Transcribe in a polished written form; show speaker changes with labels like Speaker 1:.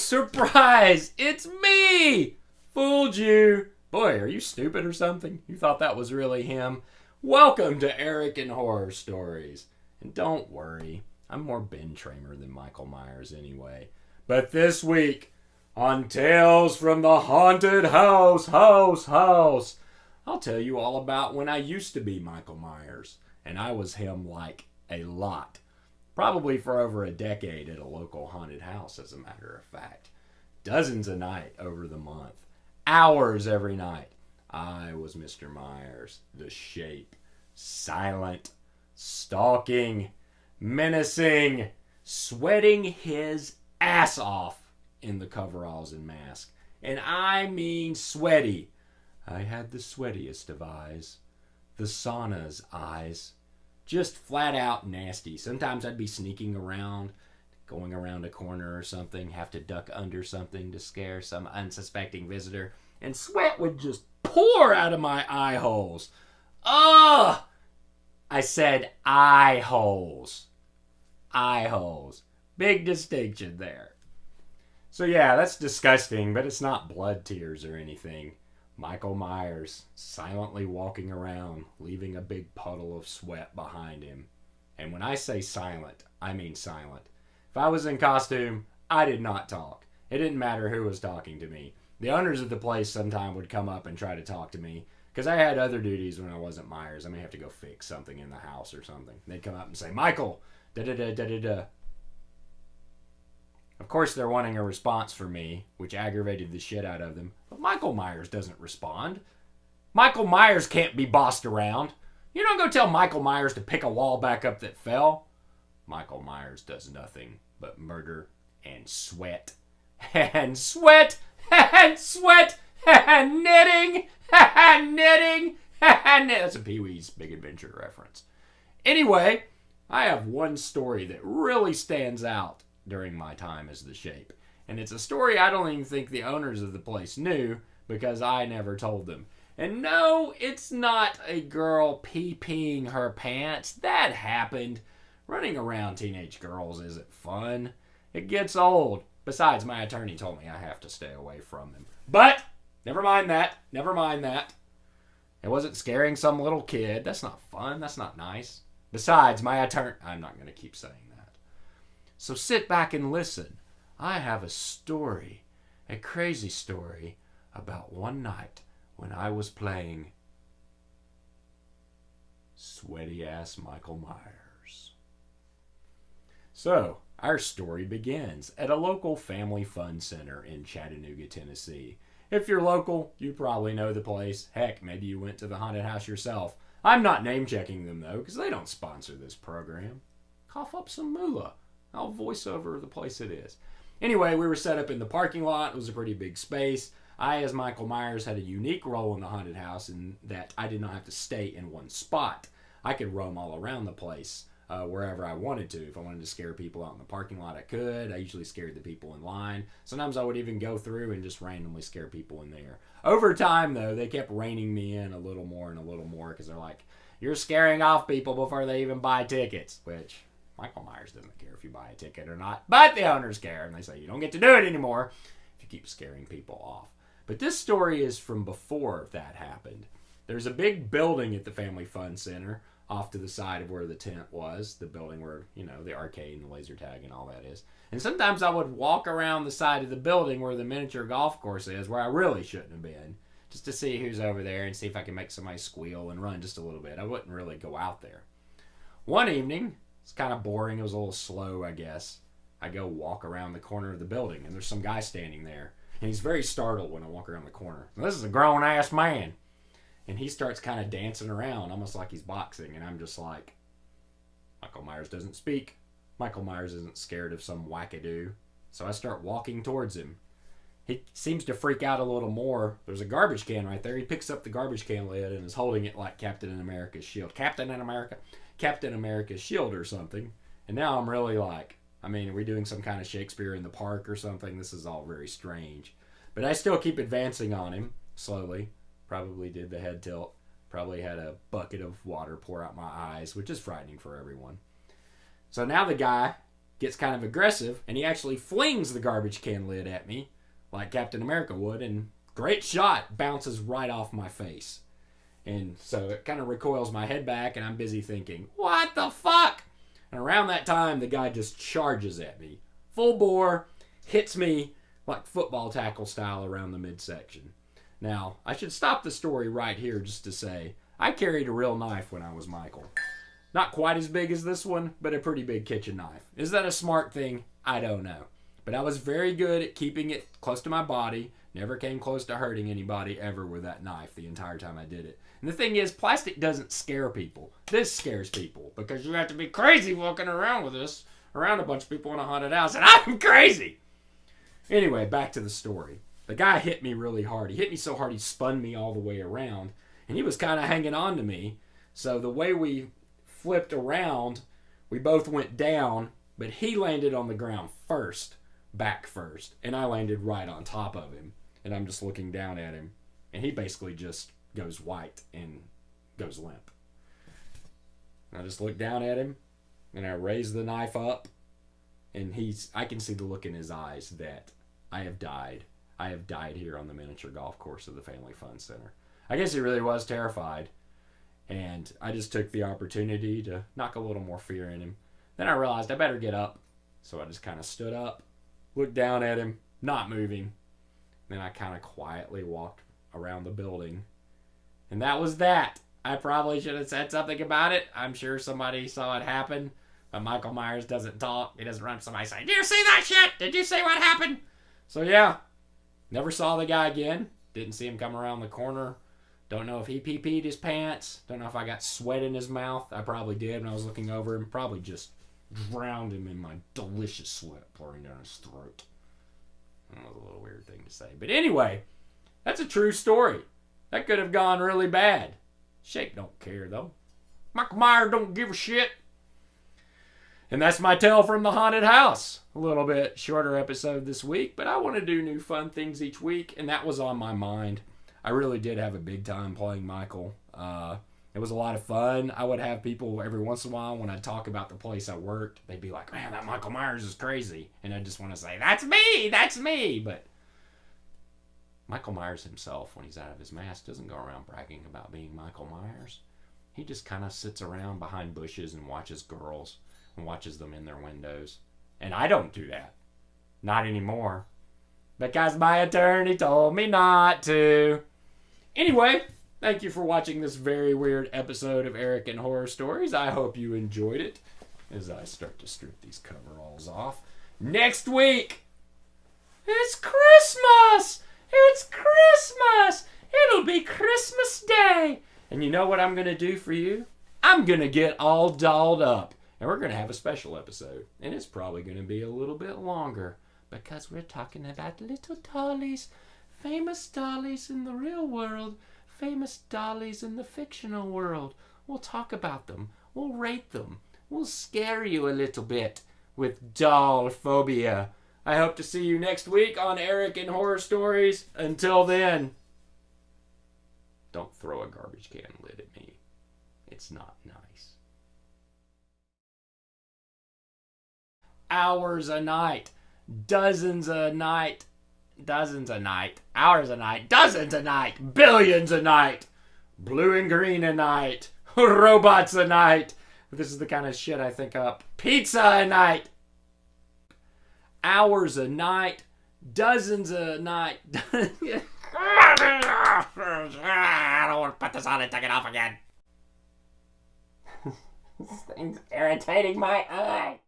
Speaker 1: surprise! It's me! Fooled you! Boy, are you stupid or something? You thought that was really him? Welcome to Eric and Horror Stories. And don't worry, I'm more Ben Tramer than Michael Myers anyway. But this week, on Tales from the Haunted House, I'll tell you all about when I used to be Michael Myers. And I was him like a lot. Probably for over a decade at a local haunted house, as a matter of fact. Dozens a night over the month. Hours every night. I was Mr. Myers, the Shape. Silent, stalking, menacing, sweating his ass off in the coveralls and mask. And I mean sweaty. I had the sweatiest of eyes. The sauna's eyes. Just flat out nasty. Sometimes I'd be sneaking around, going around a corner or something, have to duck under something to scare some unsuspecting visitor, and sweat would just pour out of my eye holes. Ugh! I said eye holes. Eye holes. Big distinction there. So yeah, that's disgusting, but it's not blood tears or anything. Michael Myers silently walking around, leaving a big puddle of sweat behind him. And when I say silent, I mean silent. If I was in costume, I did not talk. It didn't matter who was talking to me. The owners of the place sometime would come up and try to talk to me, because I had other duties when I wasn't Myers. I may have to go fix something in the house or something. They'd come up and say, Michael, da-da-da-da-da-da. Of course, they're wanting a response from me, which aggravated the shit out of them. But Michael Myers doesn't respond. Michael Myers can't be bossed around. You don't go tell Michael Myers to pick a wall back up that fell. Michael Myers does nothing but murder and sweat. And sweat and sweat and knitting and knitting and knitting. That's a Pee-wee's Big Adventure reference. Anyway, I have one story that really stands out during my time as the Shape. And it's a story I don't even think the owners of the place knew, because I never told them. And no, it's not a girl pee-peeing her pants. That happened. Running around teenage girls isn't fun. It gets old. Besides, my attorney told me I have to stay away from them. But, never mind that. It wasn't scaring some little kid. That's not fun. That's not nice. Besides, my attorney... I'm not going to keep saying that. So sit back and listen. I have a story, a crazy story, about one night when I was playing sweaty-ass Michael Myers. So, our story begins at a local family fun center in Chattanooga, Tennessee. If you're local, you probably know the place. Heck, maybe you went to the haunted house yourself. I'm not name-checking them, though, because they don't sponsor this program. Cough up some moolah. I'll voice over the place it is. Anyway, we were set up in the parking lot. It was a pretty big space. I, as Michael Myers, had a unique role in the haunted house in that I did not have to stay in one spot. I could roam all around the place, wherever I wanted to. If I wanted to scare people out in the parking lot, I could. I usually scared the people in line. Sometimes I would even go through and just randomly scare people in there. Over time, though, they kept reining me in a little more and a little more, because they're like, you're scaring off people before they even buy tickets, which... Michael Myers doesn't care if you buy a ticket or not, but the owners care, and they say you don't get to do it anymore if you keep scaring people off. But this story is from before that happened. There's a big building at the Family Fun Center off to the side of where the tent was, the building where, the arcade and the laser tag and all that is. And sometimes I would walk around the side of the building where the miniature golf course is, where I really shouldn't have been, just to see who's over there and see if I can make somebody squeal and run just a little bit. I wouldn't really go out there. One evening... It's kind of boring. It was a little slow, I guess. I go walk around the corner of the building, and there's some guy standing there. And he's very startled when I walk around the corner. This is a grown-ass man. And he starts kind of dancing around, almost like he's boxing. And I'm just like, Michael Myers doesn't speak. Michael Myers isn't scared of some wackadoo. So I start walking towards him. He seems to freak out a little more. There's a garbage can right there. He picks up the garbage can lid and is holding it like Captain America's shield. Captain America's shield or something. And now I'm really like, are we doing some kind of Shakespeare in the Park or something? This is all very strange. But I still keep advancing on him, slowly. Probably did the head tilt. Probably had a bucket of water pour out my eyes, which is frightening for everyone. So now the guy gets kind of aggressive, and he actually flings the garbage can lid at me like Captain America would, and great shot, bounces right off my face. And so it kind of recoils my head back, and I'm busy thinking, what the fuck? And around that time, the guy just charges at me. Full bore, hits me like football tackle style around the midsection. Now, I should stop the story right here just to say, I carried a real knife when I was Michael. Not quite as big as this one, but a pretty big kitchen knife. Is that a smart thing? I don't know. But I was very good at keeping it close to my body. Never came close to hurting anybody ever with that knife the entire time I did it. And the thing is, plastic doesn't scare people. This scares people because you have to be crazy walking around with this around a bunch of people in a haunted house, and I'm crazy! Anyway, back to the story. The guy hit me really hard. He hit me so hard he spun me all the way around, and he was kind of hanging on to me. So the way we flipped around, we both went down, but he landed on the ground first, back first, and I landed right on top of him. And I'm just looking down at him, and he basically just goes white and goes limp. I just look down at him, and I raise the knife up, and I can see the look in his eyes that I have died. I have died here on the miniature golf course of the Family Fun Center. I guess he really was terrified, and I just took the opportunity to knock a little more fear in him. Then I realized I better get up, so I just kind of stood up, looked down at him, not moving. Then I kind of quietly walked around the building. And that was that. I probably should have said something about it. I'm sure somebody saw it happen. But Michael Myers doesn't talk. He doesn't run up to somebody saying, "Did you see that shit? Did you see what happened?" So yeah, never saw the guy again. Didn't see him come around the corner. Don't know if he pee-peed his pants. Don't know if I got sweat in his mouth. I probably did when I was looking over him. Probably just drowned him in my delicious sweat pouring down his throat. That was a little weird thing to say. But anyway, that's a true story. That could have gone really bad. Shake don't care, though. Michael Myers don't give a shit. And that's my tale from the haunted house. A little bit shorter episode this week, but I want to do new fun things each week, and that was on my mind. I really did have a big time playing Michael. It was a lot of fun. I would have people every once in a while when I talk about the place I worked, they'd be like, "Man, that Michael Myers is crazy." And I just want to say, "That's me, that's me." But Michael Myers himself, when he's out of his mask, doesn't go around bragging about being Michael Myers. He just kind of sits around behind bushes and watches girls and watches them in their windows. And I don't do that. Not anymore. Because my attorney told me not to. Anyway, thank you for watching this very weird episode of Eric and Horror Stories. I hope you enjoyed it as I start to strip these coveralls off. Next week, it's Christmas! It's Christmas! It'll be Christmas Day! And you know what I'm going to do for you? I'm going to get all dolled up. And we're going to have a special episode. And it's probably going to be a little bit longer. Because we're talking about little dollies. Famous dollies in the real world. Famous dollies in the fictional world. We'll talk about them. We'll rate them. We'll scare you a little bit with doll phobia. I hope to see you next week on Eric and Horror Stories. Until then, don't throw a garbage can lid at me. It's not nice. Hours a night. Dozens a night. Dozens a night. Hours a night. Dozens a night. Billions a night. Blue and green a night. Robots a night. This is the kind of shit I think up. Pizza a night. Hours a night. Dozens a night. I don't want to put this on and take it off again. This thing's irritating my eye.